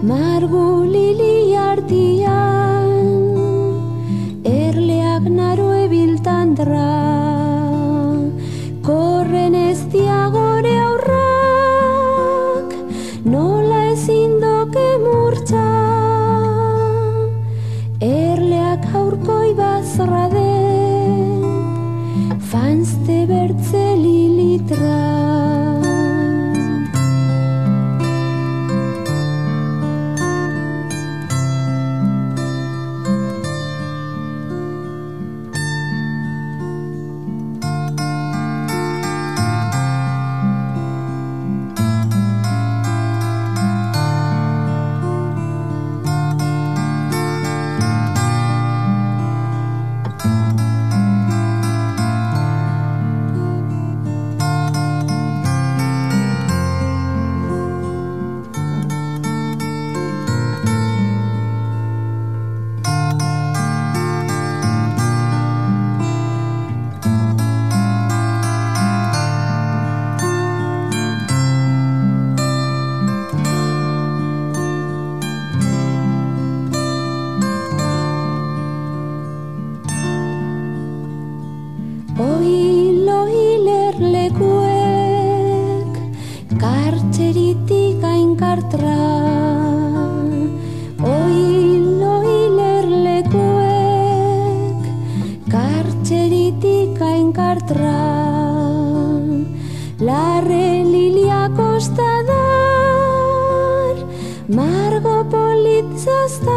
Margu lili artian, erleak naro ebiltandra, korren ez diagore aurrak, nola ezin doke murtza, erleak aurkoi bazradet, fanzte bertze lilitra. Oilerlekuek kartzeritik ainkartra, oilerlekuek kartzeritik ainkartra, larre lilia kostadar, margo politzazta.